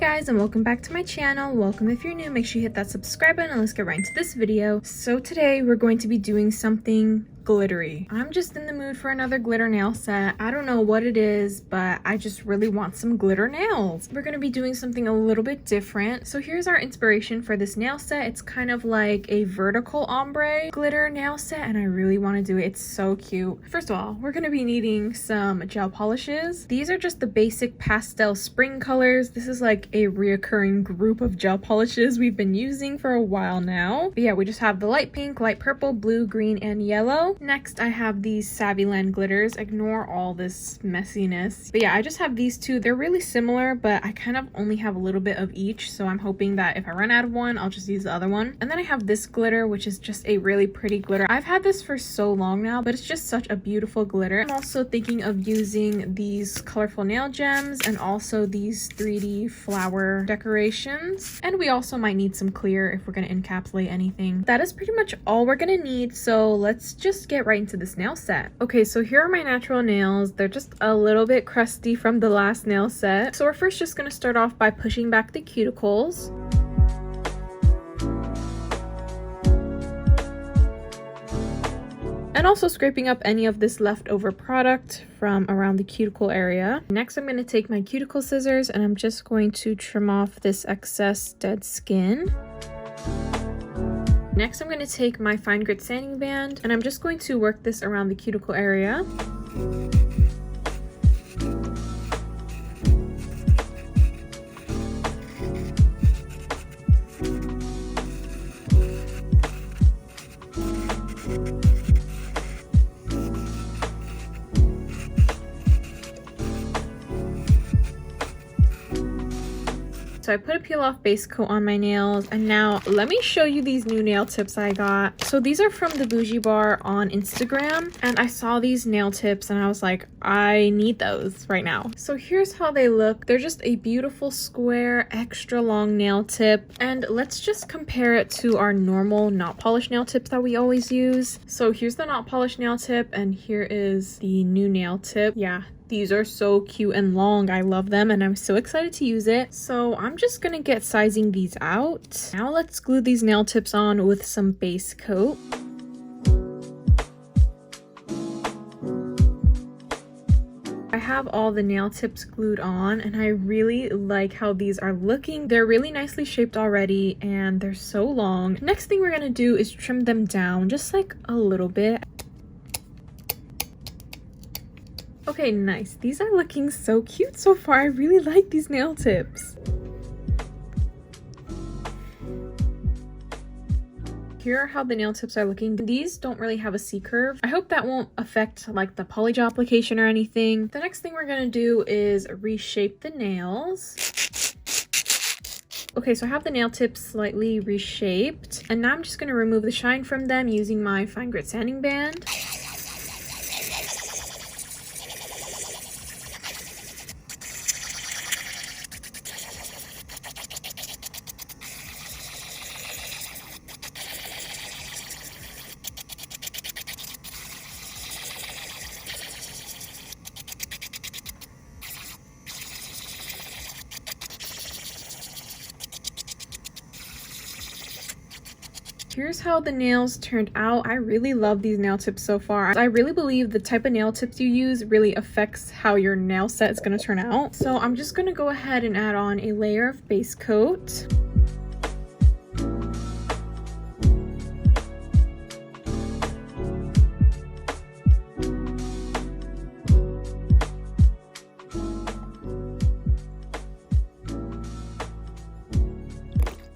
guys, and welcome back to my channel. Welcome if you're new. Make sure you hit that subscribe button and let's get right into this video. So today we're going to be doing something glittery. I'm just in the mood for another glitter nail set. I don't know what it is, but I just really want some glitter nails. We're going to be doing something a little bit different. So here's our inspiration for this nail set. It's kind of like a vertical ombre glitter nail set, and I really want to do it. It's so cute. First of all, we're going to be needing some gel polishes. These are just the basic pastel spring colors. This is like a reoccurring group of gel polishes we've been using for a while now. But yeah, we just have the light pink, light purple, blue, green, and yellow. Next, I have these Savvyland glitters. Ignore all this messiness. But yeah, I just have these two. They're really similar, but I kind of only have a little bit of each. So I'm hoping that if I run out of one, I'll just use the other one. And then I have this glitter, which is just a really pretty glitter. I've had this for so long now, but it's just such a beautiful glitter. I'm also thinking of using these colorful nail gems and also these 3D flower decorations. And we also might need some clear if we're going to encapsulate anything. That is pretty much all we're going to need. So let's just get right into this nail set. Okay, so here are my natural nails. They're just a little bit crusty from the last nail set. So we're first just going to start off by pushing back the cuticles. And also scraping up any of this leftover product from around the cuticle area. Next, I'm going to take my cuticle scissors and I'm just going to trim off this excess dead skin. Next, I'm going to take my fine grit sanding band and I'm just going to work this around the cuticle area. So I put a peel off base coat on my nails, and now let me show you these new nail tips I got. So these are from the Bougie Bar on Instagram, and I saw these nail tips and I was like, I need those right now. So here's how they look. They're just a beautiful square extra long nail tip, and let's just compare it to our normal NotPolish nail tips that we always use. So here's the NotPolish nail tip and here is the new nail tip. Yeah, these are so cute and long. I love them and I'm so excited to use it. So I'm just gonna get sizing these out. Now let's glue these nail tips on with some base coat. I have all the nail tips glued on and I really like how these are looking. They're really nicely shaped already and they're so long. Next thing we're gonna do is trim them down just like a little bit. Okay, nice. These are looking so cute so far. I really like these nail tips. Here are how the nail tips are looking. These don't really have a C-curve. I hope that won't affect like the polygel application or anything. The next thing we're gonna do is reshape the nails. Okay, so I have the nail tips slightly reshaped, and now I'm just gonna remove the shine from them using my fine grit sanding band. Here's how the nails turned out. I really love these nail tips so far. I really believe the type of nail tips you use really affects how your nail set is going to turn out. So I'm just going to go ahead and add on a layer of base coat.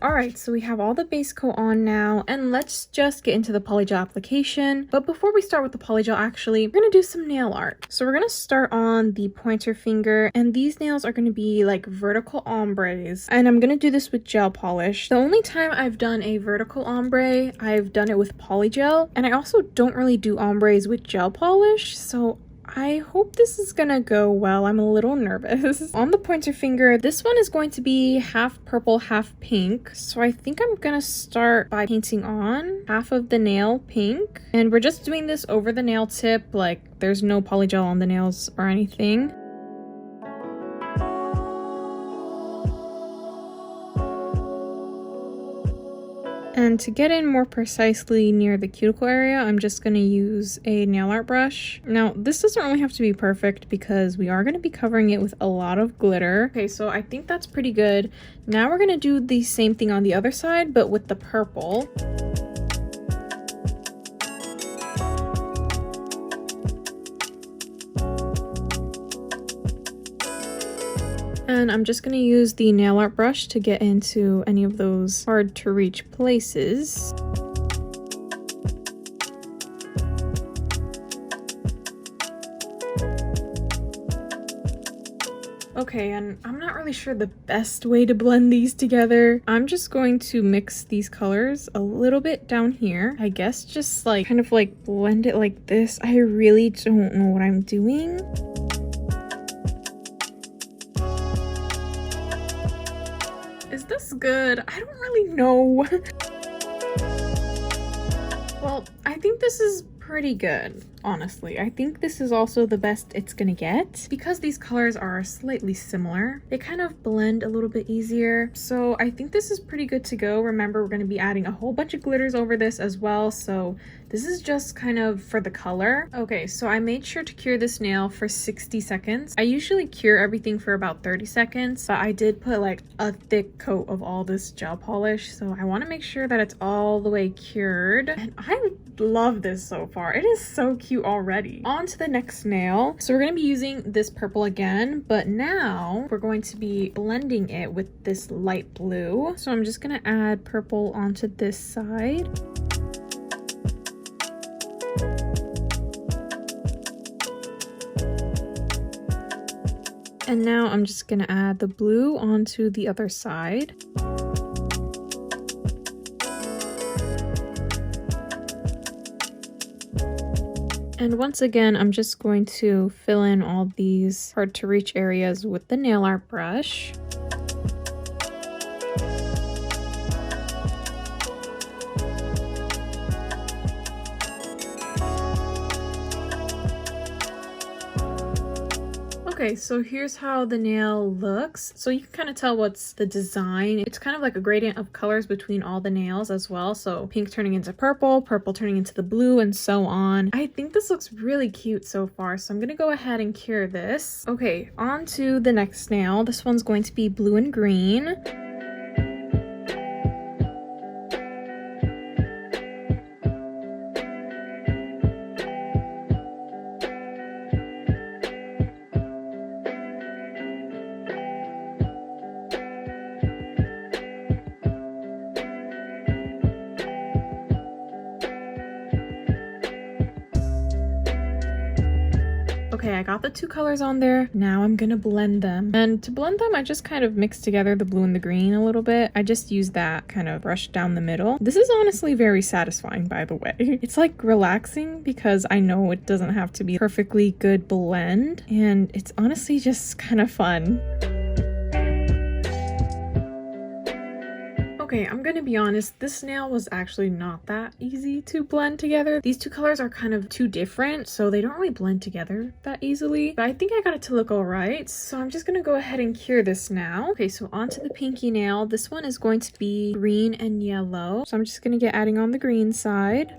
Alright, so we have all the base coat on now, and let's just get into the polygel application. But before we start with the polygel, actually, we're going to do some nail art. So we're going to start on the pointer finger, and these nails are going to be like vertical ombres. And I'm going to do this with gel polish. The only time I've done a vertical ombre, I've done it with polygel, and I also don't really do ombres with gel polish, so I hope this is gonna go well. I'm a little nervous. On the pointer finger, this one is going to be half purple, half pink. So I think I'm gonna start by painting on half of the nail pink. And we're just doing this over the nail tip, like there's no polygel on the nails or anything. And to get in more precisely near the cuticle area, I'm just going to use a nail art brush. Now, this doesn't really have to be perfect because we are going to be covering it with a lot of glitter. Okay, so I think that's pretty good. Now we're going to do the same thing on the other side, but with the purple. And I'm just going to use the nail art brush to get into any of those hard to reach places. Okay, and I'm not really sure the best way to blend these together. I'm just going to mix these colors a little bit down here. I guess just like kind of like blend it like this. I really don't know what I'm doing. Is this good? I don't really know. Well, I think this is pretty good, honestly. I think this is also the best it's gonna get. Because these colors are slightly similar, they kind of blend a little bit easier. So I think this is pretty good to go. Remember, we're gonna be adding a whole bunch of glitters over this as well. So this is just kind of for the color. Okay, so I made sure to cure this nail for 60 seconds. I usually cure everything for about 30 seconds, but I did put like a thick coat of all this gel polish. So I wanna make sure that it's all the way cured. And I love this so far. It is so cute already. On to the next nail. So we're going to be using this purple again, but now we're going to be blending it with this light blue. So I'm just going to add purple onto this side. And now I'm just going to add the blue onto the other side. And once again, I'm just going to fill in all these hard to reach areas with the nail art brush. Okay, so here's how the nail looks. So you can kind of tell what's the design. It's kind of like a gradient of colors between all the nails as well. So pink turning into purple, purple turning into the blue, and so on. I think this looks really cute so far. So I'm gonna go ahead and cure this. Okay, on to the next nail. This one's going to be blue and green. Okay, I got the two colors on there. Now I'm gonna blend them. And to blend them, I just kind of mixed together the blue and the green a little bit. I just used that kind of brush down the middle. This is honestly very satisfying, by the way. It's like relaxing because I know it doesn't have to be perfectly good blend. And it's honestly just kind of fun. Okay, I'm gonna be honest, this nail was actually not that easy to blend together. These two colors are kind of too different, so they don't really blend together that easily. But I think I got it to look all right, so I'm just gonna go ahead and cure this now. Okay, so onto the pinky nail. This one is going to be green and yellow. So I'm just gonna get adding on the green side.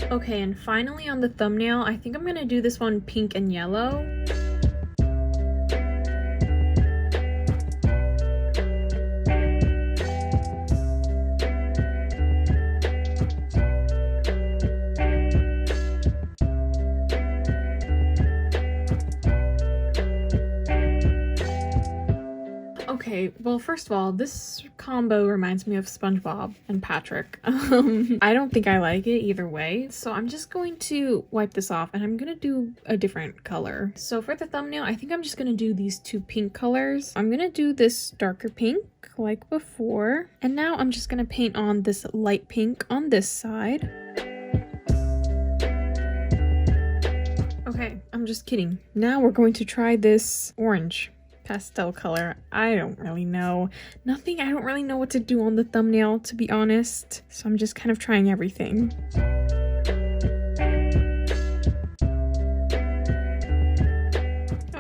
Okay, and finally on the thumbnail, I think I'm gonna do this one pink and yellow. Okay, Okay, well, first of all, this combo reminds me of SpongeBob and Patrick. I don't think I like it either way. So I'm just going to wipe this off and I'm gonna do a different color. So for the thumbnail, I think I'm just gonna do these two pink colors. I'm gonna do this darker pink like before. And now I'm just gonna paint on this light pink on this side. Okay, I'm just kidding. Now we're going to try this orange pastel color. I don't really know. I don't really know what to do on the thumbnail, to be honest. So I'm just kind of trying everything.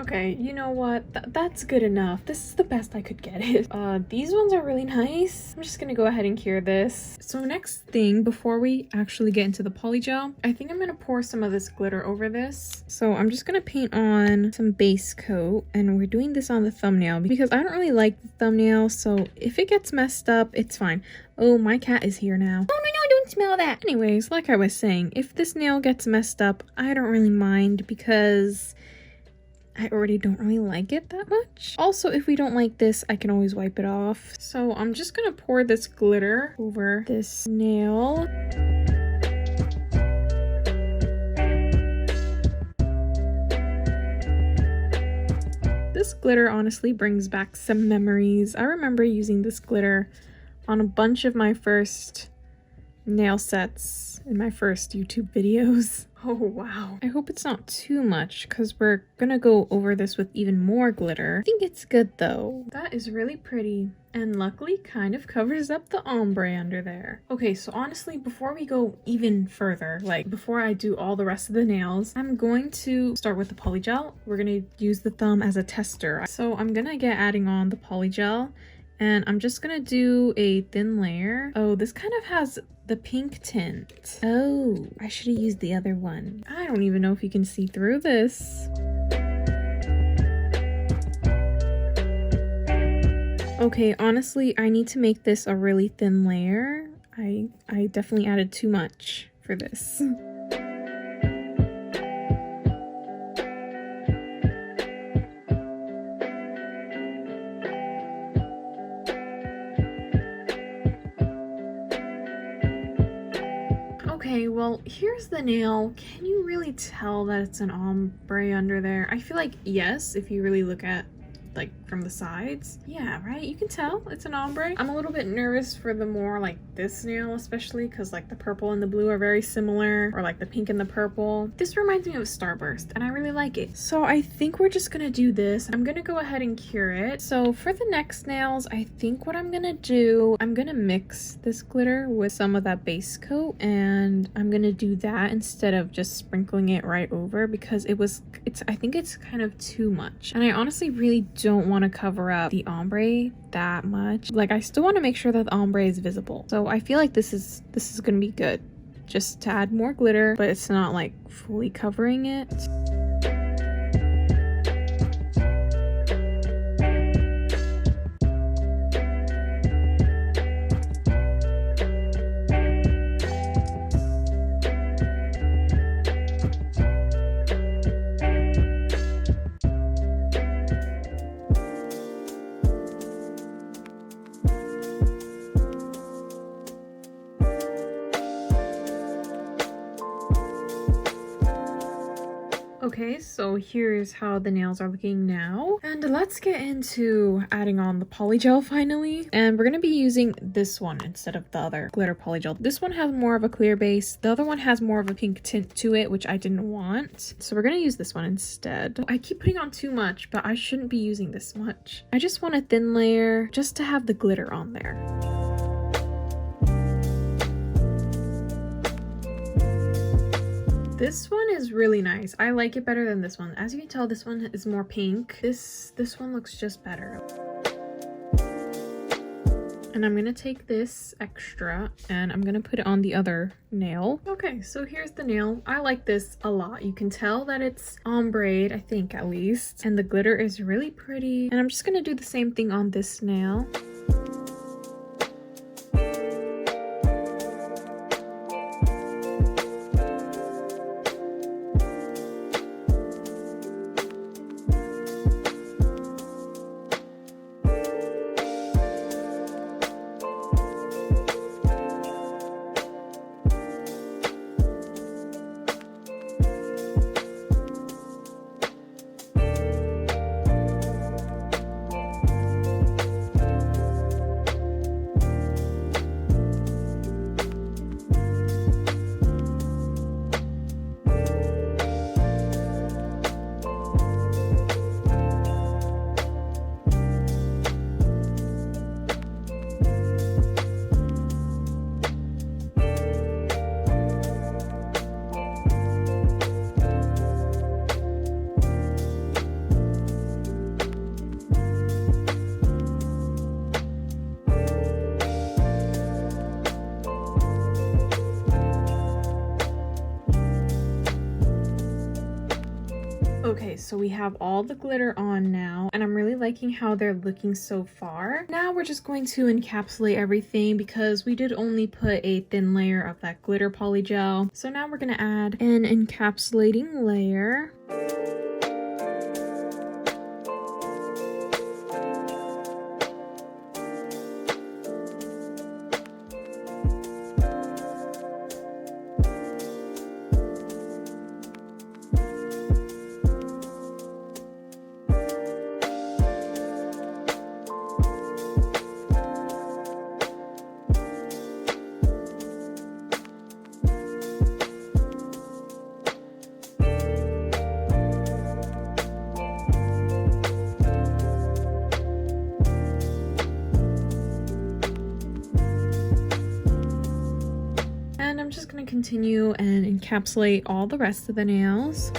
Okay, you know what? That's good enough. This is the best I could get it. These ones are really nice. I'm just gonna go ahead and cure this. So next thing, before we actually get into the polygel, I think I'm gonna pour some of this glitter over this. So I'm just gonna paint on some base coat, and we're doing this on the thumbnail because I don't really like the thumbnail, so if it gets messed up, it's fine. Oh, my cat is here now. Oh no, don't smell that. Anyways, like I was saying, if this nail gets messed up, I don't really mind because I already don't really like it that much. Also, if we don't like this, I can always wipe it off. So I'm just gonna pour this glitter over this nail. This glitter honestly brings back some memories. I remember using this glitter on a bunch of my first nail sets in my first YouTube videos. Oh wow. I hope it's not too much because we're gonna go over this with even more glitter. I think it's good though. That is really pretty and luckily kind of covers up the ombre under there. Okay, so honestly, before we go even further, like before I do all the rest of the nails, I'm going to start with the polygel. We're gonna use the thumb as a tester. So I'm gonna get adding on the polygel. And I'm just gonna do a thin layer. Oh, this kind of has the pink tint. Oh, I should have used the other one. I don't even know if you can see through this. Okay, honestly, I need to make this a really thin layer. I definitely added too much for this. Okay, well, here's the nail. Can you really tell that it's an ombre under there? I feel like yes, if you really look at like from the sides. Yeah, right? You can tell it's an ombre. I'm a little bit nervous for the more like this nail, especially because like the purple and the blue are very similar, or like the pink and the purple. This reminds me of Starburst and I really like it. So I think we're just gonna do this. I'm gonna go ahead and cure it. So for the next nails, I think what I'm gonna do, I'm gonna mix this glitter with some of that base coat, and I'm gonna do that instead of just sprinkling it right over because I think it's kind of too much. And I honestly really don't want to cover up the ombre that much. Like I still want to make sure that the ombre is visible. So I feel like this is gonna be good just to add more glitter, but it's not like fully covering it. Okay, so here's how the nails are looking now. And let's get into adding on the polygel finally. And we're going to be using this one instead of the other glitter polygel. This one has more of a clear base. The other one has more of a pink tint to it, which I didn't want. So we're going to use this one instead. I keep putting on too much, but I shouldn't be using this much. I just want a thin layer just to have the glitter on there. This one is really nice. I like it better than this one. As you can tell, this one is more pink. This one looks just better. And I'm gonna take this extra and I'm gonna put it on the other nail. Okay, so here's the nail. I like this a lot. You can tell that it's ombre, I think at least. And the glitter is really pretty. And I'm just gonna do the same thing on this nail. Okay, so we have all the glitter on now, and I'm really liking how they're looking so far. Now we're just going to encapsulate everything because we did only put a thin layer of that glitter polygel. So now we're gonna add an encapsulating layer. And I'm just going to continue and encapsulate all the rest of the nails.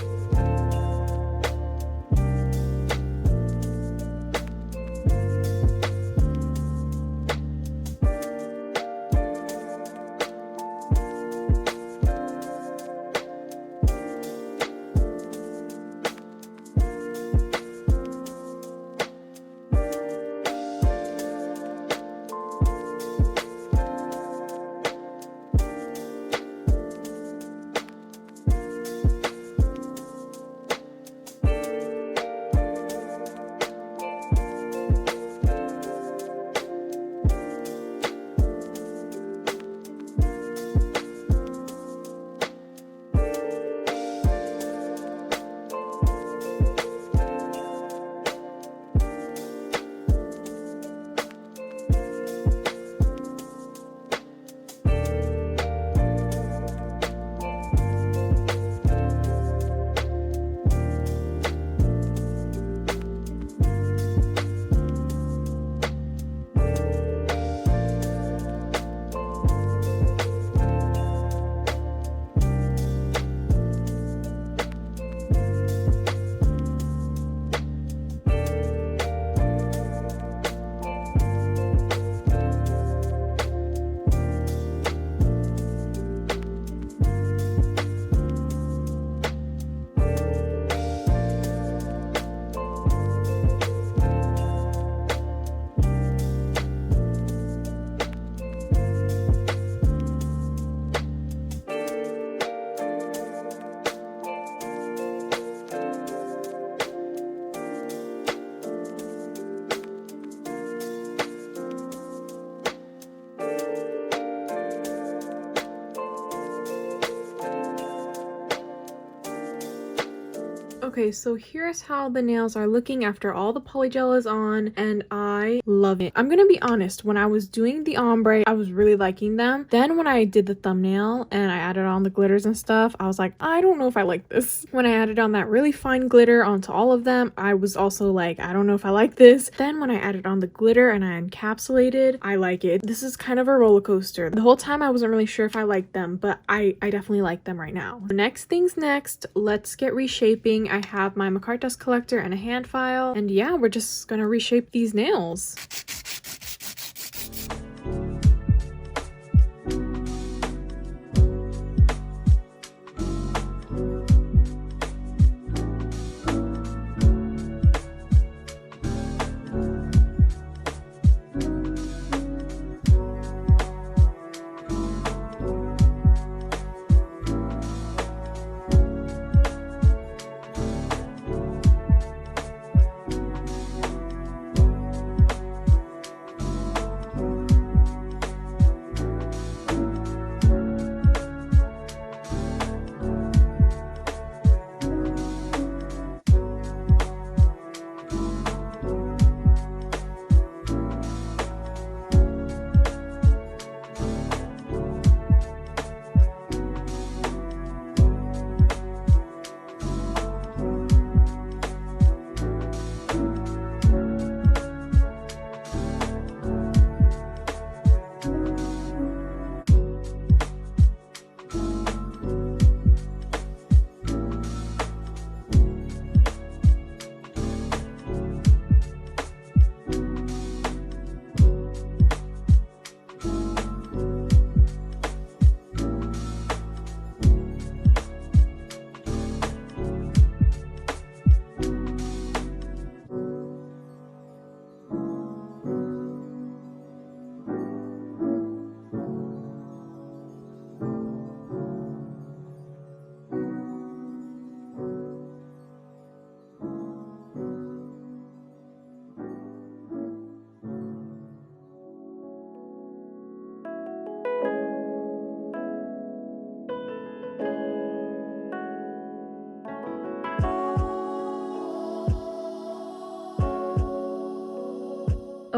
Okay, so here's how the nails are looking after all the polygel is on, and I love it. I'm gonna be honest, when I was doing the ombre, I was really liking them. Then when I did the thumbnail and I added on the glitters and stuff, I was like, I don't know if I like this. When I added on that really fine glitter onto all of them, I was also like, I don't know if I like this. Then when I added on the glitter and I encapsulated, I like it. This is kind of a roller coaster. The whole time I wasn't really sure if I liked them, but I definitely like them right now. Next things next, let's get reshaping. I have my Makartt dust collector and a hand file, and yeah, we're just gonna reshape these nails.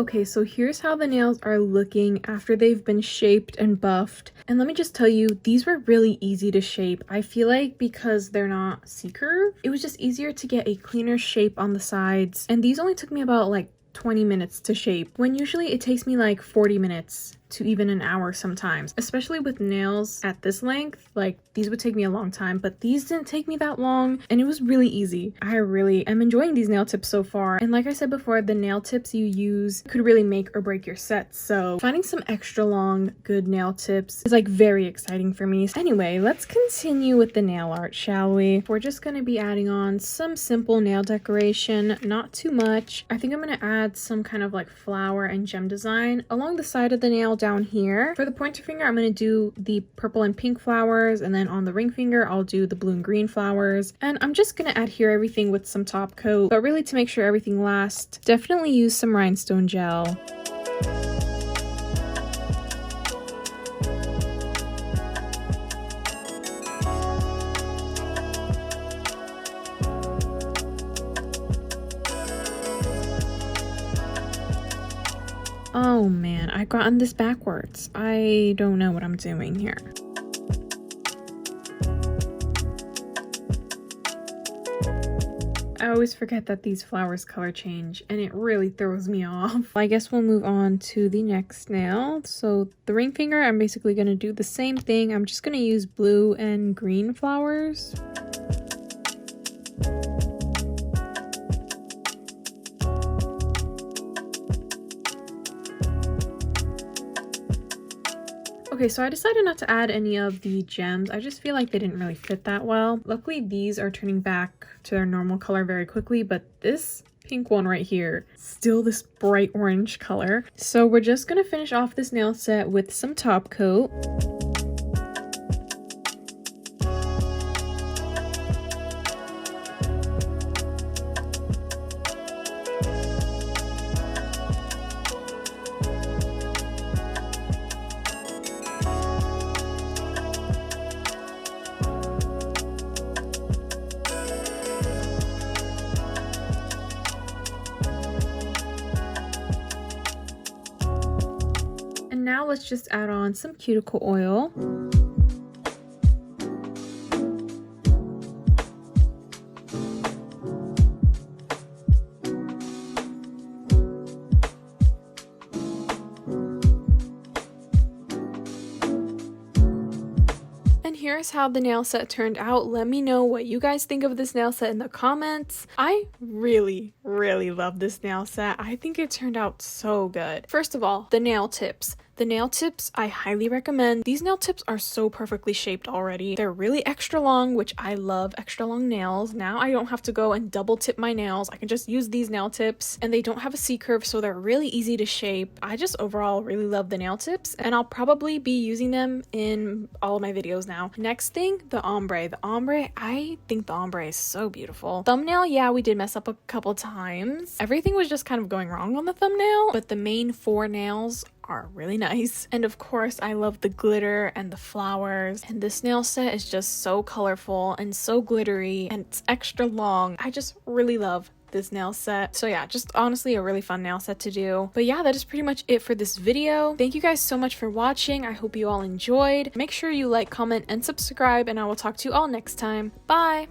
Okay, so here's how the nails are looking after they've been shaped and buffed. And let me just tell you, these were really easy to shape. I feel like because they're not C-curve, it was just easier to get a cleaner shape on the sides. And these only took me about like 20 minutes to shape, when usually it takes me like 40 minutes to even an hour sometimes, especially with nails at this length. Like, these would take me a long time, but these didn't take me that long and it was really easy. I really am enjoying these nail tips so far, and like I said before, the nail tips you use could really make or break your sets, so finding some extra long good nail tips is like very exciting for me. Anyway, let's continue with the nail art, shall we? We're just going to be adding on some simple nail decoration, not too much. I think I'm going to add some kind of like flower and gem design along the side of the nail down here. For the pointer finger, I'm going to do the purple and pink flowers, and then on the ring finger I'll do the blue and green flowers. And I'm just going to adhere everything with some top coat, but really to make sure everything lasts, definitely use some rhinestone gel. Oh man, I've gotten this backwards. I don't know what I'm doing here. I always forget that these flowers color change and it really throws me off. I guess we'll move on to the next nail. So the ring finger, I'm basically going to do the same thing. I'm just going to use blue and green flowers. Okay, so I decided not to add any of the gems. I just feel like they didn't really fit that well. Luckily, these are turning back to their normal color very quickly, but this pink one right here, still this bright orange color. So we're just gonna finish off this nail set with some top coat. Now let's just add on some cuticle oil. And here's how the nail set turned out. Let me know what you guys think of this nail set in the comments. I really love this nail set. I think it turned out so good. First of all, the nail tips. The nail tips I highly recommend. These nail tips are so perfectly shaped already. They're really extra long, which I love extra long nails. Now I don't have to go and double tip my nails. I can just use these nail tips, and they don't have a C-curve, so they're really easy to shape. I just overall really love the nail tips, and I'll probably be using them in all of my videos now. Next thing, the ombre. The ombre, I think the ombre is so beautiful. Thumbnail, yeah, we did mess up a couple times. Everything was just kind of going wrong on the thumbnail, but the main 4 nails are really nice. And of course, I love the glitter and the flowers, and this nail set is just so colorful and so glittery, and it's extra long. I just really love this nail set. So yeah, just honestly a really fun nail set to do. But yeah, that is pretty much it for this video. Thank you guys so much for watching. I hope you all enjoyed. Make sure you like, comment, and subscribe, and I will talk to you all next time. Bye!